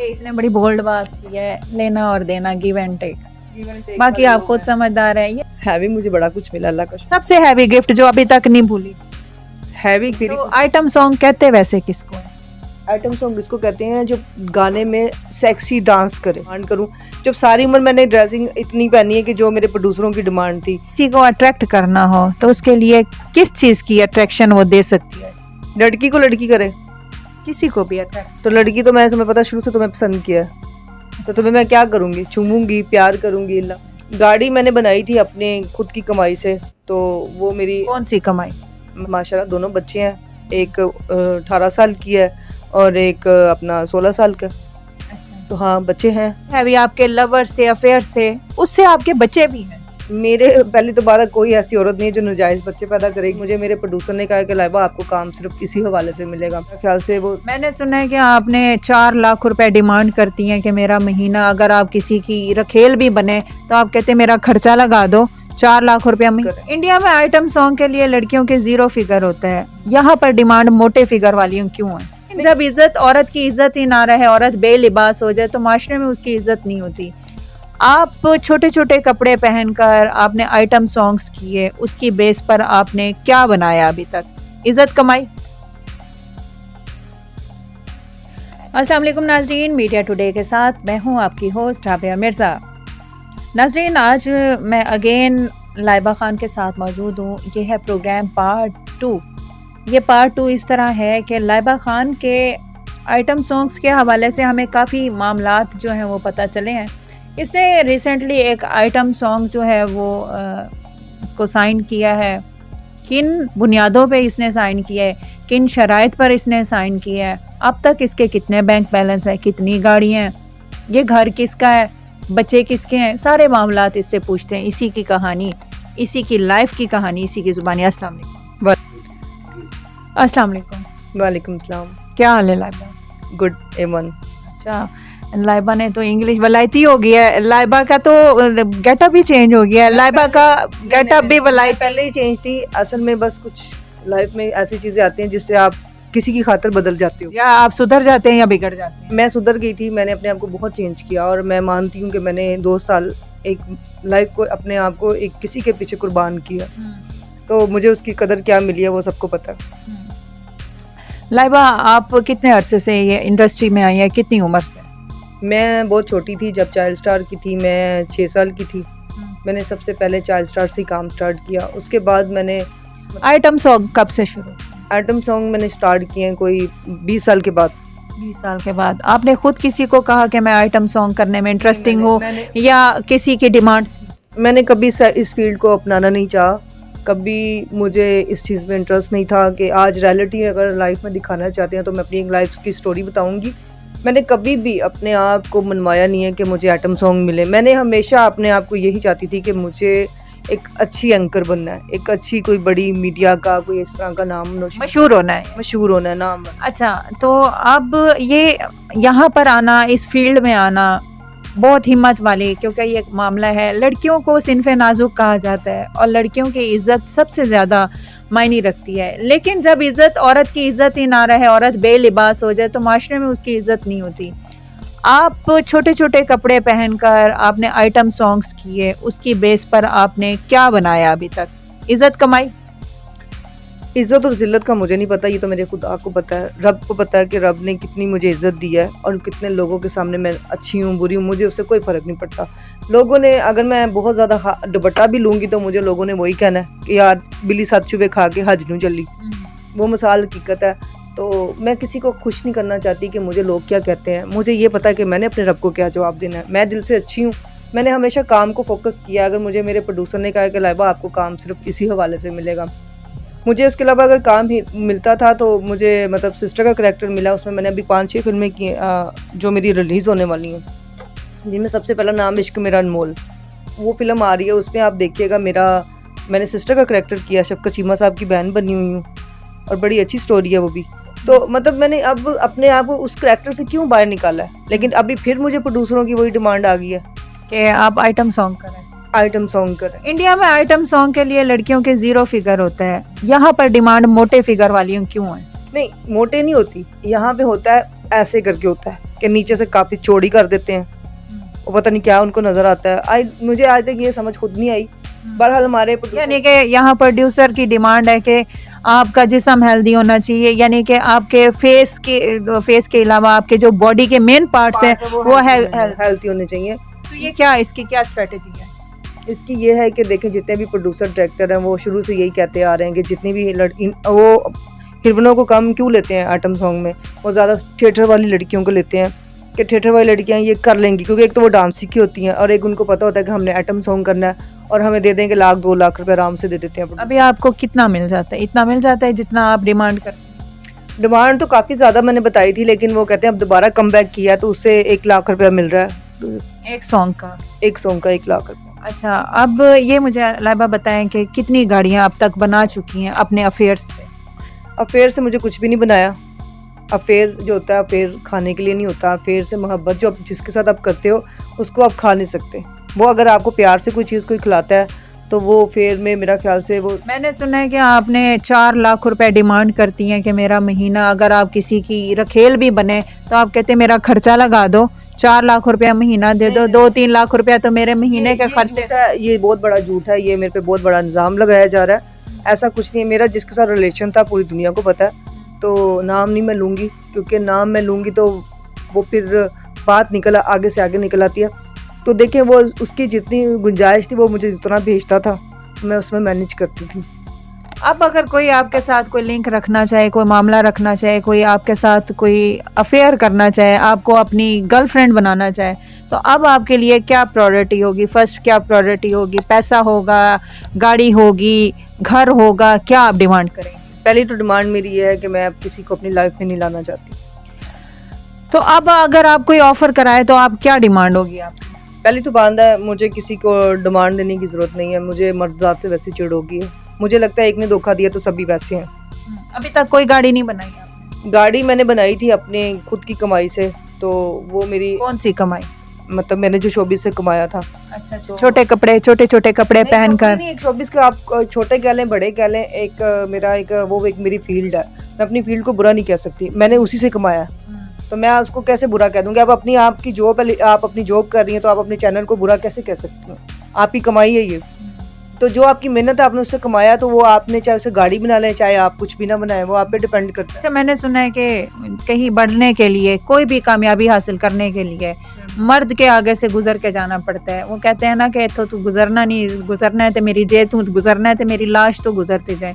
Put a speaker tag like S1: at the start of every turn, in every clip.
S1: ये इसने बड़ी बोल्ड बात की है, लेना और देना, गिव एंड टेक। बाकी आप खुद समझदार हैं। ये
S2: हैवी मुझे बड़ा कुछ मिला अल्लाह का।
S1: सबसे हैवी गिफ्ट जो अभी तक नहीं भूली।
S2: हैवी
S1: तो आइटम सॉन्ग कहते हैं वैसे किसको है?
S2: आइटम सॉन्ग इसको कहते हैं जो गाने में सेक्सी डांस करे। डिमांड करूं, जब सारी उम्र मैंने ड्रेसिंग इतनी पहनी है कि जो मेरे प्रोड्यूसरों की डिमांड थी।
S1: किसी को अट्रैक्ट करना हो तो उसके लिए किस चीज की अट्रैक्शन वो दे सकती है?
S2: लड़की को लड़की करे,
S1: किसी को भी अट्रैक्ट।
S2: तो लड़की तो मैं तुम्हें पता शुरू से तुम्हें पसंद किया है, तो तुम्हें मैं क्या करूंगी, चूमूंगी, प्यार करूंगी। अल्लाह। गाड़ी मैंने बनाई थी अपने खुद की कमाई से, तो वो मेरी।
S1: कौन सी कमाई?
S2: माशाल्लाह दोनों बच्चे हैं, एक 18 साल की है और एक अपना 16 साल का। तो हाँ बच्चे हैं।
S1: अभी आपके लवर्स थे, अफेयर्स थे, उससे आपके बच्चे भी हैं।
S2: मेरे पहले तो बात, कोई ऐसी औरत नहीं है जो नाजायज बच्चे पैदा करेगी। मुझे मेरे प्रोड्यूसर ने कहा कि लाइबा आपको काम सिर्फ इसी हवाले से मिलेगा। मेरे ख्याल से वो,
S1: मैंने सुना है कि आपने 4 लाख रुपए डिमांड करती हैं कि मेरा महीना, अगर आप किसी की रखेल भी बने तो आप कहते हैं मेरा खर्चा लगा दो 4 लाख रुपया महीना। इंडिया में आइटम सॉन्ग के लिए लड़कियों के 0 फिगर होता है, यहाँ पर डिमांड मोटे फिगर वाली क्यों है? जब इज्जत, औरत की इज्जत ही ना रहे, औरत बेलिबास हो जाए तो माशरे में उसकी इज्जत नहीं होती। आप छोटे छोटे कपड़े पहनकर आपने आइटम सॉन्ग्स किए, उसकी बेस पर आपने क्या बनाया अभी तक? इज्जत कमाई। अस्सलाम वालेकुम नाजरीन, मीडिया टुडे के साथ मैं हूं आपकी होस्ट राबिया मिर्ज़ा। नाजरीन, आज मैं अगेन लाइबा खान के साथ मौजूद हूं। ये है प्रोग्राम पार्ट 2। ये पार्ट 2 इस तरह है कि लाइबा खान के आइटम सॉन्ग्स के हवाले से हमें काफ़ी मामलात जो हैं वो पता चले हैं। इसने रिसेंटली एक आइटम सॉन्ग जो है वो को साइन किया है। किन बुनियादों पे इसने साइन किया है, किन शराइत पर इसने साइन किया है, अब तक इसके कितने बैंक बैलेंस है, कितनी गाड़ियाँ हैं, ये घर किसका है, बच्चे किसके हैं, सारे मामलात इससे पूछते हैं। इसी की कहानी, इसी की लाइफ की कहानी, इसी की ज़ुबानी। अस्सलाम वालेकुम।
S2: वालेकुम सलाम।
S1: क्या हाल है लाइबा?
S2: Good A1।
S1: अच्छा, लाइबा ने तो इंग्लिश वलायती हो गया है। लाइबा का तो गेटअप भी चेंज हो गया है। लाइबा का गेटअप भी वलाई
S2: पहले ही चेंज थी। असल में बस कुछ लाइफ में ऐसी चीजें आती हैं जिससे आप किसी की खातिर बदल जाते हो।
S1: या आप सुधर जाते हैं या बिगड़ जाते हैं?
S2: मैं सुधर गई थी, मैंने अपने आप को बहुत चेंज किया और मैं मानती हूँ कि मैंने 2 साल एक लाइफ को, अपने आप को एक किसी के पीछे कुर्बान किया, तो मुझे उसकी कदर क्या मिली है वो सबको पता है।
S1: लाइबा, आप कितने अरसे से ये इंडस्ट्री में आई है, कितनी उम्र से?
S2: मैं बहुत छोटी थी जब चाइल्ड स्टार की थी, मैं 6 साल की थी। मैंने सबसे पहले चाइल्ड स्टार से काम स्टार्ट किया। उसके बाद मैंने
S1: आइटम सॉन्ग कब से शुरू?
S2: आइटम सॉन्ग मैंने स्टार्ट किए हैं कोई 20 साल के बाद।
S1: 20 साल के बाद आपने खुद किसी को कहा कि मैं आइटम सॉन्ग करने में इंटरेस्टिंग हूँ, या किसी की डिमांड?
S2: मैंने कभी इस फील्ड को अपनाना नहीं चाहा। कभी मुझे इस चीज़ में इंटरेस्ट नहीं था कि आज रियलिटी अगर लाइफ में दिखाना चाहते हैं तो मैं अपनी लाइफ की स्टोरी बताऊंगी। मैंने कभी भी अपने आप को मनवाया नहीं है कि मुझे आइटम सॉन्ग मिले। मैंने हमेशा अपने आप को यही चाहती थी कि मुझे एक अच्छी एंकर बनना है, एक अच्छी कोई बड़ी मीडिया का कोई इस तरह का नाम,
S1: मशहूर होना है,
S2: मशहूर होना है, नाम।
S1: अच्छा, तो अब ये यहाँ पर आना, इस फील्ड में आना बहुत हिम्मत वाली, क्योंकि ये एक मामला है, लड़कियों को सिन्फ़े नाजुक कहा जाता है और लड़कियों की इज़्ज़त सबसे ज़्यादा मायने रखती है। लेकिन जब इज़्ज़त, औरत की इज़्ज़त ही ना रहे, औरत बेलिबास हो जाए तो माशरे में उसकी इज़्ज़त नहीं होती। आप छोटे छोटे कपड़े पहनकर आपने आइटम सॉन्ग्स किए, उसकी बेस पर आपने क्या बनाया अभी तक? इज़्ज़त कमाई?
S2: इज़्ज़त और ज़िल्लत का मुझे नहीं पता, ये तो मेरे खुदा को पता है, रब को पता है कि रब ने कितनी मुझे इज़्ज़त दी है और कितने लोगों के सामने मैं अच्छी हूँ, बुरी हूँ, मुझे उससे कोई फ़र्क नहीं पड़ता। लोगों ने, अगर मैं बहुत ज़्यादा दुपट्टा भी लूँगी तो मुझे लोगों ने वही कहना है कि यार बिल्ली 7 चूहे खा के हज नूं चली। वो मिसाल हकीकत है। तो मैं किसी को खुश नहीं करना चाहती कि मुझे लोग क्या कहते हैं। मुझे ये पता है कि मैंने अपने रब को क्या जवाब देना है। मैं दिल से अच्छी हूँ। मैंने हमेशा काम को फोकस किया। अगर मुझे मेरे प्रोड्यूसर ने कहा कि लाइबा आपको काम सिर्फ इसी हवाले से मिलेगा, मुझे उसके अलावा अगर काम ही मिलता था तो मुझे, मतलब सिस्टर का करैक्टर मिला, उसमें मैंने अभी 5-6 फिल्में की जो मेरी रिलीज़ होने वाली हैं, जिनमें सबसे पहला नाम इश्क मेरा अनमोल। वो फिल्म आ रही है, उसमें आप देखिएगा मैंने सिस्टर का करैक्टर किया, शफकत चीमा साहब की बहन बनी हुई हूँ और बड़ी अच्छी स्टोरी है वो भी। तो मतलब मैंने अब अपने आप को उस करैक्टर से क्यों बाहर निकाला है, लेकिन अभी फिर मुझे प्रोड्यूसरों की वही डिमांड आ गई है
S1: कि आप आइटम सॉन्ग करें।
S2: आइटम सॉन्ग करें।
S1: इंडिया में आइटम सॉन्ग के लिए लड़कियों के 0 फिगर होता है, यहाँ पर डिमांड मोटे फिगर वाली क्यों है?
S2: नहीं, मोटे नहीं होती, यहाँ पे होता है ऐसे करके होता है। कि नीचे से काफ़ी चौड़ी कर देते हैं। वो पता नहीं क्या उनको नज़र आता है। मुझे आज तक ये समझ खुद नहीं आई। बहरहाल हमारे
S1: यानी कि यहाँ प्रोड्यूसर की डिमांड है कि आपका जिस्म हेल्दी होना चाहिए, यानी कि आपके फेस के अलावा आपके जो बॉडी के मेन पार्ट्स हैं वो
S2: हेल्थी होने चाहिए।
S1: तो ये क्या, इसकी क्या स्ट्रेटेजी है?
S2: इसकी ये है कि देखें, जितने भी प्रोड्यूसर डायरेक्टर हैं वो शुरू से यही कहते आ रहे हैं कि जितनी भी लड़की, वो हीरोइनों को कम क्यों लेते हैं आइटम सॉन्ग में, वो ज़्यादा थिएटर वाली लड़कियों को लेते हैं कि थिएटर वाली लड़कियां ये कर लेंगी, क्योंकि एक तो वो डांस सीखी होती हैं और एक उनको पता होता है कि हमने आइटम सॉन्ग करना है और हमें दे देंगे 1-2 लाख रुपए आराम से दे देते हैं।
S1: अभी आपको कितना मिल जाता है? इतना मिल जाता है जितना आप डिमांड करते हैं?
S2: डिमांड तो काफ़ी ज़्यादा मैंने बताई थी, लेकिन वो कहते हैं अब दोबारा कम बैक किया तो उससे 1 लाख रुपया मिल रहा है
S1: एक सॉन्ग का।
S2: एक सॉन्ग का 1 लाख रुपया।
S1: अच्छा, अब ये मुझे लाइबा बताएं कि कितनी गाड़ियाँ अब तक बना चुकी हैं अपने अफेयर्स से?
S2: अफेयर से मुझे कुछ भी नहीं बनाया। अफेयर जो होता है, अफेयर खाने के लिए नहीं होता। अफेयर से मोहब्बत जो जिसके साथ आप करते हो उसको आप खा नहीं सकते। वो अगर आपको प्यार से कोई चीज़ कोई खिलाता है तो वो अफेयर में मेरा ख्याल से वो। मैंने
S1: सुना है कि आपने 4 लाख रुपए डिमांड करती हैं कि मेरा महीना, अगर आप किसी की रखेल भी बने तो आप कहते हैं मेरा खर्चा लगा दो, 4 लाख रुपया महीना दे दो, 2-3 लाख रुपया तो मेरे महीने के खर्चे।
S2: ये बहुत बड़ा झूठ है, ये मेरे पे बहुत बड़ा इल्ज़ाम लगाया जा रहा है। ऐसा कुछ नहीं है। मेरा जिसके साथ रिलेशन था पूरी दुनिया को पता है, तो नाम नहीं मैं लूँगी, क्योंकि नाम मैं लूँगी तो वो फिर बात आगे से आगे निकल आती है। तो देखें, वो उसकी जितनी गुंजाइश थी वो मुझे जितना भेजता था मैं उसमें मैनेज करती थी।
S1: अब अगर कोई आपके साथ कोई लिंक रखना चाहे, कोई मामला रखना चाहे, कोई आपके साथ कोई अफेयर करना चाहे, आपको अपनी गर्लफ्रेंड बनाना चाहे, तो अब आपके लिए क्या प्रायोरिटी होगी? फर्स्ट क्या प्रायोरिटी होगी? पैसा होगा, गाड़ी होगी, घर होगा, क्या आप डिमांड करेंगे?
S2: पहली तो डिमांड मेरी ये है कि मैं अब किसी को अपनी लाइफ में नहीं लाना चाहती।
S1: तो अब अगर आप कोई ऑफर कराए तो आप क्या डिमांड होगी आपकी?
S2: पहली तो बात है, मुझे किसी को डिमांड देने की ज़रूरत नहीं है। मुझे मर्दात से वैसे चिढ़ होगी है। मुझे लगता है एक ने धोखा दिया तो सभी वैसे हैं।
S1: अभी तक कोई गाड़ी नहीं बनाई आपने?
S2: गाड़ी मैंने बनाई थी अपने खुद की कमाई से। तो वो मेरी
S1: कौन सी कमाई?
S2: मतलब मैंने जो शोबिस से कमाया था।
S1: अच्छा, तो छोटे कपड़े पहनकर?
S2: एक शोबिस के आप छोटे कह लें बड़े कह लें, एक मेरा एक मेरी फील्ड है। मैं अपनी फील्ड को बुरा नहीं कह सकती, मैंने उसी से कमाया। तो मैं उसको कैसे बुरा कह दूंगी? आप अपनी जॉब कर रही हैं तो आप अपने चैनल को बुरा कैसे कह सकती हैं? आपकी कमाई है ये। तो जो आपकी मेहनत है आपने उससे कमाया, तो वो आपने चाहे उसे गाड़ी बना लें चाहे आप कुछ भी ना बनाए, वो आप पे डिपेंड करता है।
S1: अच्छा, मैंने सुना है कि कहीं बढ़ने के लिए, कोई भी कामयाबी हासिल करने के लिए मर्द के आगे से गुजर के जाना पड़ता है। वो कहते हैं ना कि तो तू गुजरना है तो मेरी जेब, तू गुजरना है तो मेरी लाश तो गुजरती जाए।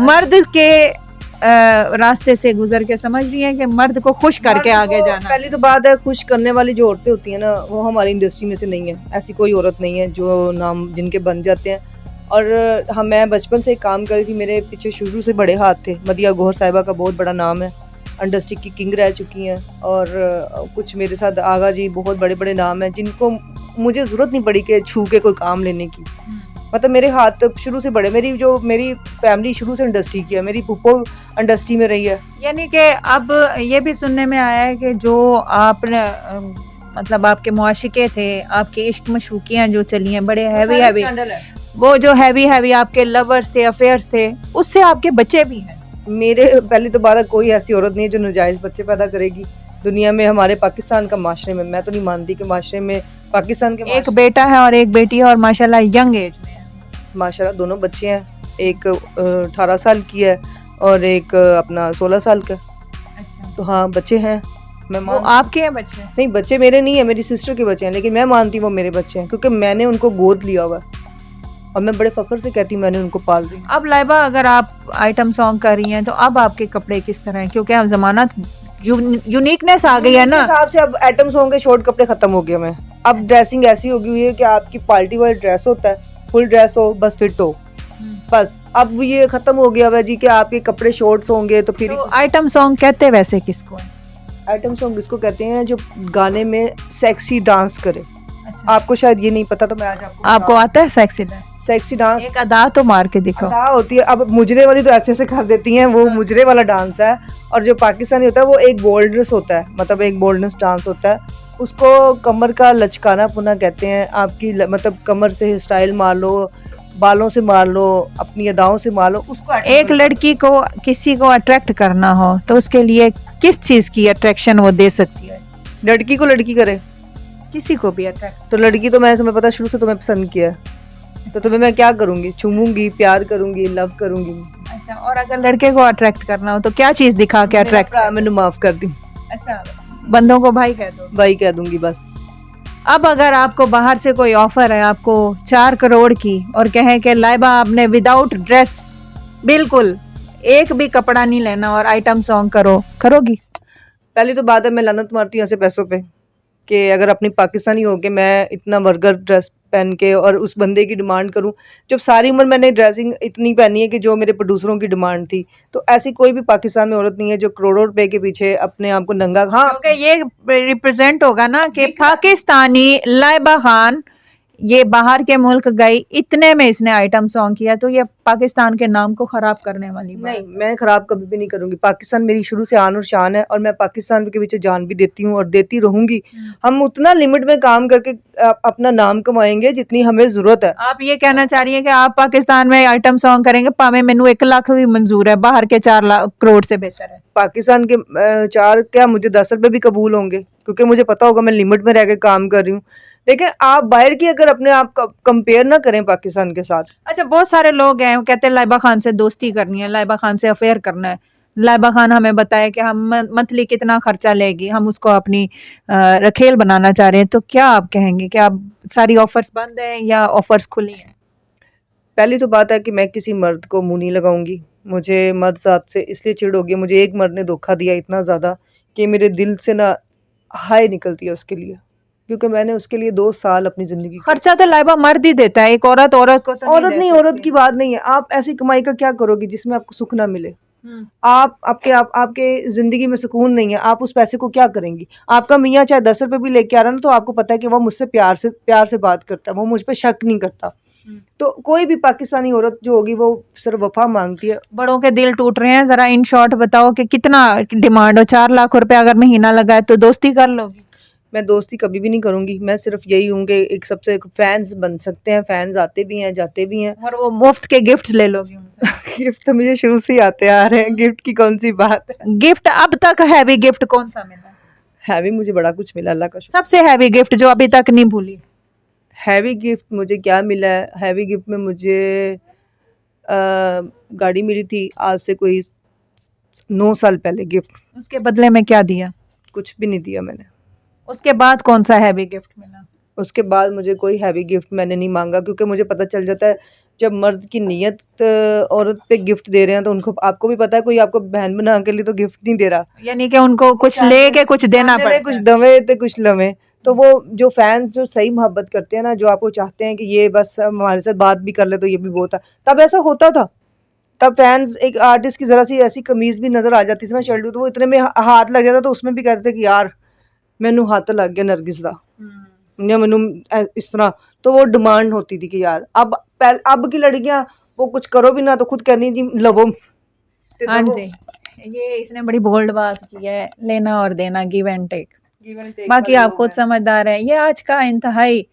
S1: मर्द के रास्ते से गुजर के समझ रही है कि मर्द को खुश करके आगे जाना।
S2: पहली तो बात है, खुश करने वाली जो औरतें होती हैं ना, वो हमारी इंडस्ट्री में से नहीं है। ऐसी कोई औरत नहीं है जो नाम जिनके बन जाते हैं। और मैं बचपन से काम कर रही थी, मेरे पीछे शुरू से बड़े हाथ थे। मदिया गौहर साहिबा का बहुत बड़ा नाम है, इंडस्ट्री की किंग रह चुकी हैं। और कुछ मेरे साथ आगा जी, बहुत बड़े बड़े नाम हैं जिनको मुझे ज़रूरत नहीं पड़ी कि छू के कोई काम लेने की। मतलब मेरे हाथ शुरू से बड़े, मेरी फैमिली शुरू से इंडस्ट्री की है। मेरी पुप्पो इंडस्ट्री में रही है।
S1: यानी कि अब ये भी सुनने में आया है कि जो आपने मतलब आपके मुआशिके थे, आपके इश्क मशूकियाँ जो चली हैं, बड़े हैवी वो जो हैवी आपके लवर्स थे, अफेयर्स थे, उससे आपके बच्चे भी हैं।
S2: मेरे पहले तो बात, कोई ऐसी औरत नहीं है जो नाजायज़ बच्चे पैदा करेगी दुनिया में। हमारे पाकिस्तान का माशरे में, मैं तो नहीं मानती कि माशरे में, पाकिस्तान के
S1: एक बेटा है और एक बेटी है और माशाल्लाह यंग एज में है।
S2: माशाल्लाह दोनों बच्चे हैं, एक 18 साल की है और एक अपना 16 साल का।
S1: अच्छा।
S2: तो हाँ, बच्चे हैं।
S1: वो आपके हैं बच्चे?
S2: नहीं, बच्चे मेरे नहीं है, मेरी सिस्टर के बच्चे हैं, लेकिन मैं मानती हूँ वो मेरे बच्चे हैं क्योंकि मैंने उनको गोद लिया हुआ है और मैं बड़े फख्र से कहती हूँ मैंने उनको पाल दी।
S1: अब लाइबा, अगर आप आइटम सॉन्ग कर रही हैं तो अब आपके कपड़े किस तरह हैं? क्योंकि अब ज़माना यूनिकनेस आ गई है ना
S2: हिसाब से। अब आइटम सॉन्ग के शॉर्ट कपड़े खत्म हो गए हैं। अब ड्रेसिंग ऐसी हो गई है कि आपकी पार्टी वाला ड्रेस होता है, फुल ड्रेस हो, बस फिट हो, बस। अब ये खत्म हो गया है जी कि आपके कपड़े शॉर्ट्स होंगे तो फिर।
S1: तो आइटम सॉन्ग कहते वैसे किसको है?
S2: आइटम सॉन्ग इसको कहते हैं जो गाने में सेक्सी डांस करे।
S1: अच्छा।
S2: आपको शायद ये नहीं पता, तो मैं आज
S1: आपको आता है सेक्सी डांस?
S2: सेक्सी डांस
S1: एक अदा तो मार के दिखो।
S2: अदा होती है। अब मुजरे वाली तो ऐसे कर देती हैं, वो मुजरे वाला डांस है। और जो पाकिस्तानी होता है वो एक बोल्डनेस होता है, मतलब एक बोल्डनेस डांस होता है। उसको कमर का लचकाना पुना कहते हैं। आपकी मतलब कमर से स्टाइल मार लो, बालों से मार लो, अपनी अदाओं से मार लो उसको।
S1: एक लड़की को किसी को अट्रैक्ट करना हो तो उसके लिए किस चीज़ की अट्रैक्शन वो दे सकती है?
S2: लड़की को लड़की करे
S1: किसी को भी अट्रैक्ट।
S2: तो लड़की तो मैं तुम्हें पता शुरू से तुम्हें पसंद किया है, तो तुम्हें मैं क्या करूंगी, चूमूंगी, प्यार करूंगी, लव करूंगी।
S1: अच्छा, और अगर लड़के को अट्रैक्ट करना हो तो क्या चीज दिखा के अट्रैक्ट?
S2: मैंने माफ कर दी।
S1: अच्छा, बंदों को भाई कह दो?
S2: भाई कह दूंगी बस।
S1: अब अगर आपको बाहर से कोई ऑफर है आपको 4 करोड़ की और कहें कि लाइबा आपने विदाउट ड्रेस, बिल्कुल एक भी कपड़ा नहीं लेना और आइटम सॉन्ग करो, करोगी?
S2: पहली तो बात है, मैं लानत मारती हूँ ऐसे पैसों पे कि अगर अपनी पाकिस्तानी हो के मैं इतना वर्गर ड्रेस पहन के और उस बंदे की डिमांड करूं, जब सारी उम्र मैंने ड्रेसिंग इतनी पहनी है कि जो मेरे प्रोड्यूसरों की डिमांड थी। तो ऐसी कोई भी पाकिस्तान में औरत नहीं है जो करोड़ों रुपए के पीछे अपने आप को नंगा। हाँ,
S1: क्योंकि ये रिप्रेजेंट होगा ना कि पाकिस्तानी लाइबा खान ये बाहर के मुल्क गई, इतने में इसने आइटम सॉन्ग किया, तो ये पाकिस्तान के नाम को खराब करने वाली बात
S2: नहीं, मैं खराब कभी भी नहीं करूंगी। पाकिस्तान मेरी शुरू से आन और शान है और मैं पाकिस्तान के पीछे जान भी देती हूँ और देती रहूंगी। हम उतना लिमिट में काम करके अपना नाम कमाएंगे जितनी हमें जरूरत है।
S1: आप ये कहना चाह रही हैं कि आप पाकिस्तान में आइटम सॉन्ग करेंगे, पावे मैनू 1 लाख भी मंजूर है, बाहर के 4 करोड़ से बेहतर है।
S2: पाकिस्तान के 4 क्या, मुझे 10 रुपए भी कबूल होंगे, क्योंकि मुझे पता होगा मैं लिमिट में रह के काम कर रही हूँ। देखें, आप बाहर की अगर अपने आप कंपेयर ना करें पाकिस्तान के साथ।
S1: अच्छा, बहुत सारे लोग हैं वो कहते हैं लाइबा खान से दोस्ती करनी है, लाइबा खान से अफेयर करना है। लाइबा खान हमें बताए कि हम मंथली कितना खर्चा लेगी, हम उसको अपनी रखेल बनाना चाह रहे हैं, तो क्या आप कहेंगे कि आप सारी ऑफर्स बंद हैं या ऑफर्स खुली हैं?
S2: पहली तो बात है कि मैं किसी मर्द को मुंह नहीं लगाऊंगी। मुझे मर्द साथ से इसलिए चिढ़ होगी, मुझे एक मर्द ने धोखा दिया इतना ज़्यादा कि मेरे दिल से ना हाय निकलती है उसके लिए, क्योंकि मैंने उसके लिए 2 साल अपनी ज़िंदगी।
S1: खर्चा तो लाइबा मर्द ही देता है, एक औरत को तो
S2: औरत
S1: दे
S2: नहीं,
S1: सकती।
S2: औरत की बात नहीं है। आप ऐसी कमाई का क्या करोगी जिसमें आपको सुख ना मिले? आपके ज़िंदगी में सुकून नहीं है, आप उस पैसे को क्या करेंगी? आपका मियाँ चाहे 10 रुपए भी लेके आ रहा है ना, तो आपको पता है कि वो मुझसे प्यार से बात करता है, वो मुझ पे शक नहीं करता। तो कोई भी पाकिस्तानी औरत जो होगी वो सिर्फ वफा मांगती है।
S1: बड़ों के दिल टूट रहे हैं, जरा इन शॉर्ट बताओ कि कितना डिमांड हो? 4 लाख रुपए अगर महीना लगा है तो दोस्ती कर लोगी?
S2: मैं दोस्ती कभी भी नहीं करूंगी। मैं सिर्फ यही हूँ कि एक सबसे फैंस बन सकते हैं, फैंस आते भी हैं जाते भी हैं।
S1: और वो मुफ्त के गिफ्ट ले लोगी उनसे?
S2: गिफ्ट तो मुझे शुरू से ही आते आ रहे हैं, गिफ्ट की कौन सी बात है।
S1: गिफ्ट अब तक हैवी गिफ्ट कौन सा मिला?
S2: हैवी मुझे बड़ा कुछ मिला, अल्लाह का शुक्र।
S1: सबसे हैवी गिफ्ट जो अभी तक नहीं भूली?
S2: हैवी गिफ्ट मुझे क्या मिला है? हैवी गिफ्ट में मुझे गाड़ी मिली थी आज से कोई 9 साल पहले गिफ्ट।
S1: उसके बदले में क्या दिया?
S2: कुछ भी नहीं दिया मैंने।
S1: उसके बाद कौन सा हैवी गिफ्ट मिला?
S2: उसके बाद मुझे कोई हैवी गिफ्ट मैंने नहीं मांगा, क्योंकि मुझे पता चल जाता है जब मर्द की नीयत औरत पे गिफ्ट दे रहे हैं तो उनको, आपको भी पता है, कोई आपको बहन बना के लिए तो गिफ्ट नहीं दे रहा,
S1: यानी कि उनको कुछ लेके कुछ देना पड़ता है।
S2: कुछ दवे थे कुछ लवे। तो वो जो फैंस जो सही मोहब्बत करते हैं ना, जो आपको चाहते हैं कि ये बस हमारे साथ बात भी कर ले तो ये भी बहुत है, तब ऐसा होता था। तब फैंस, एक आर्टिस्ट की ज़रा सी ऐसी कमीज़ भी नज़र आ जाती थी ना शर्ट, तो वो इतने में हाथ लग जाता तो उसमें भी कहते थे कि यार मैनू हाथ लग गया नरगिस दा या मैनू इस तरह। तो वो डिमांड होती थी कि यार अब की लड़कियां वो कुछ करो भी ना तो खुद कहनी जी लवो।
S1: हाँ जी, ये इसने बड़ी बोल्ड बात की है, लेना और देना, गिव एंड टेक। बाकी आप खुद समझदार हैं। ये आज का इंतहाई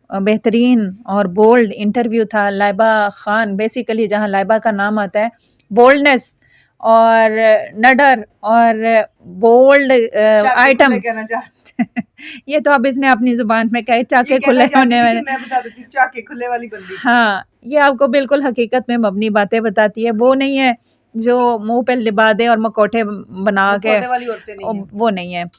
S1: बेहतरीन और बोल्ड इंटरव्यू था लाइबा खान। बेसिकली जहाँ लाइबा का नाम आता है, बोल्डनेस और नडर और बोल्ड आइटम ये तो अब इसने अपनी जुबान में कहे, चाके खुले होने वाले।
S2: मैं बता देती हूँ, चाके खुले वाली बंदी।
S1: हाँ, ये आपको बिल्कुल हकीकत में मबनी बातें बताती है। वो नहीं है जो मुंह पे लिबादे और मकोटे बना के, वो नहीं है।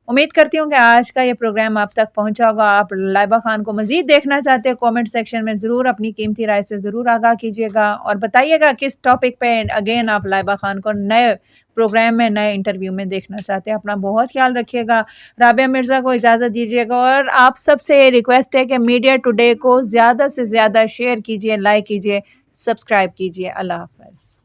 S1: उम्मीद करती हूँ कि आज का ये प्रोग्राम आप तक पहुँचा होगा। आप लाइबा खान को मज़ीद देखना चाहते हैं, कमेंट सेक्शन में ज़रूर अपनी कीमती राय से ज़रूर आगाह कीजिएगा और बताइएगा किस टॉपिक पे अगेन आप लाइबा खान को नए प्रोग्राम में, नए इंटरव्यू में देखना चाहते हैं। अपना बहुत ख्याल रखिएगा। राबिया मिर्ज़ा को इजाज़त दीजिएगा और आप सबसे रिक्वेस्ट है कि मीडिया टुडे को ज़्यादा से ज़्यादा शेयर कीजिए, लाइक कीजिए, सब्सक्राइब कीजिए। अल्लाह हाफ़िज़।